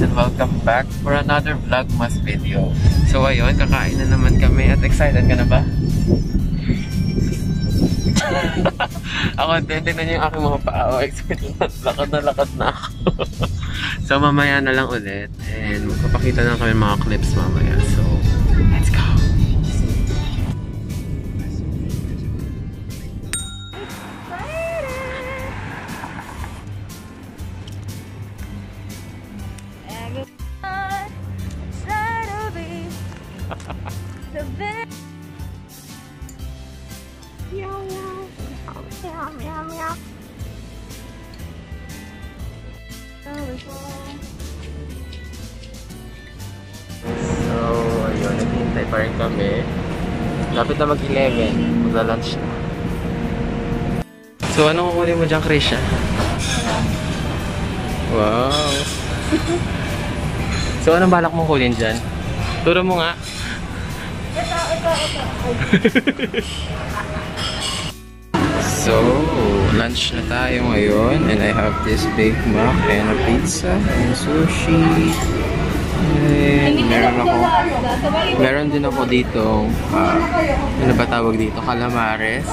guys, and welcome back for another Vlogmas video. So ayun, kakain na naman kami at excited ka na ba? Ako din, tignan niyo yung aking mga paa. Excited na lakad na ako. So mamaya na lang ulit and magpapakita na kami mga clips mamaya. So let's go! So, ayun, naghihintay pa rin kami. Lapit na mag-11, magla-lunch na. So, anong kukunin mo dyan, Krisha? Wow! So, anong balak mong kunin dyan? Turo mo nga. So, lunch na tayo ngayon and I have this Big Mac and a pizza and sushi. And meron din ako dito, ano ba tawag dito? Calamares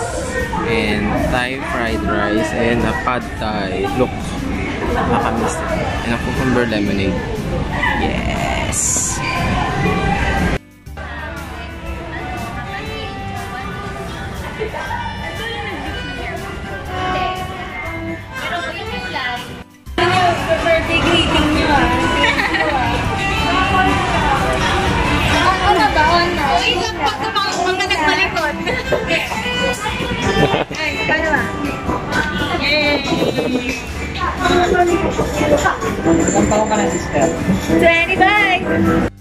and Thai fried rice and a pad Thai. Look, nakamiss na. And a cucumber lemonade. Yes! Birthday greeting nyo Ano ba? Wait lang pag mga nagmalikod. Ay, paano ba? Yay! Ilang taon ka na, sister? 25!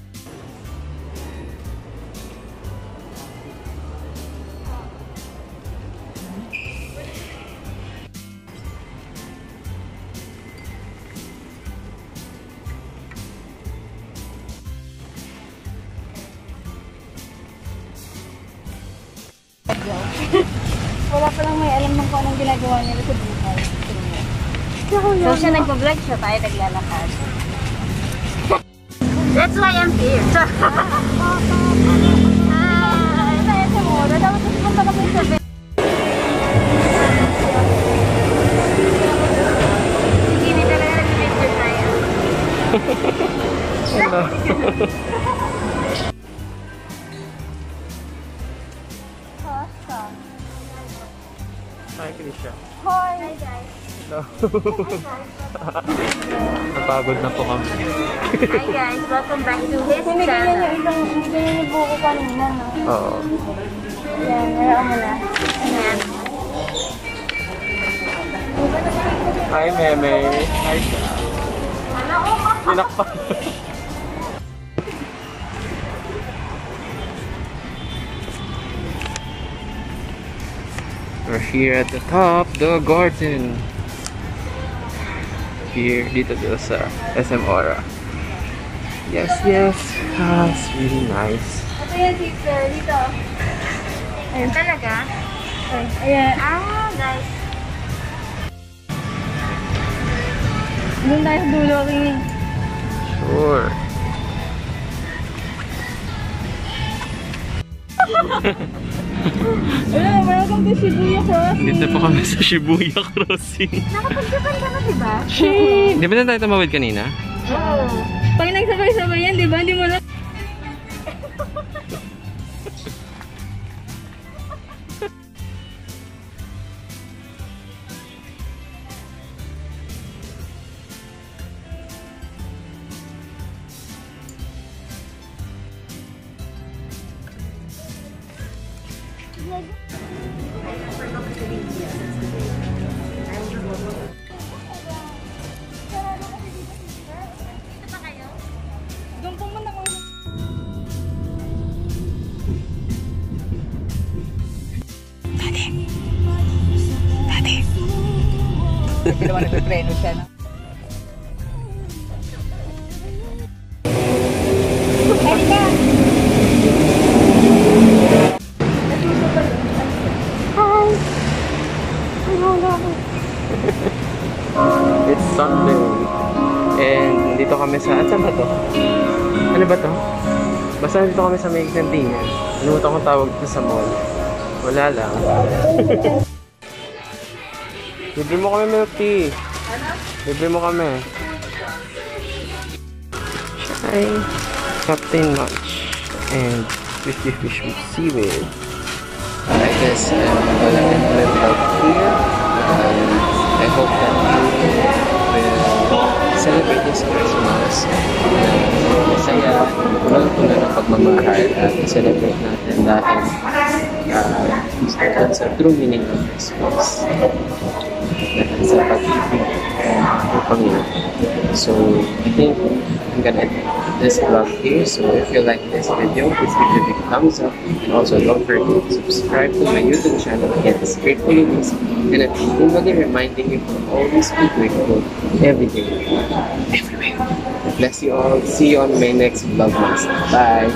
Wala pa lang may alam ng kung anong ginagawa nila sa buhay. So siya nagpa-vlog siya, tayo naglalakad. That's why I'm here. Ay, sa mura. Dapat pupunta kami sa bed. Hindi talaga nag-picture tayo. Hello. Hi, Krisha. Hi! Hi guys. Hello. Napagod na po kami. Hi guys, welcome back to his Binigyan channel. niya yung buko kanina, no? Oo. Yan, hayaan mo na. Ayan. Hi, Meme. Hi, Sha. Pinakpan. We're here at the top, the garden. Here, dito sa SM Aura. Yes, yes. Ah, it's really nice. Ito yan, sister. Dito. Ayun talaga? Ayan. Ah, guys. Doon tayo sa dulo, rin. Sure. Hello, welcome to Shibuya Crossing. Dito po kami sa Shibuya Crossing. Nakapag-Japan ka na, diba? Shit! Di ba na tayo tumawid kanina? Oo. Pag nagsabay-sabay yan, di ba? Hindi mo na... Doon po muna ko. Hindi naman nagpipreno siya, no? It's Sunday. And dito kami Saan ba to? Ano ba to? Basta dito kami sa may kantina. Ano kung tawag ito sa mall? Wala lang. Libre mo kami milk tea. Libre mo kami. Hi. Captain Lunch. And crispy fish with seaweed. I guess I'm gonna end my vlog here. I hope that you will celebrate this Christmas. Masaya, pulang-pula ng pagmamahal at celebrate natin dahil that's a true meaning of Christmas. Dahil sa pag-ibig ng Panginoon. So, I think I'm gonna end this vlog here. So, if you like this video, please give it a big thumbs up. And also, don't forget to subscribe to my YouTube channel. Again, it's Great Feelings. And I'm continually reminding you to always be grateful every day, everywhere. Bless you all. See you on my next vlog. Bye.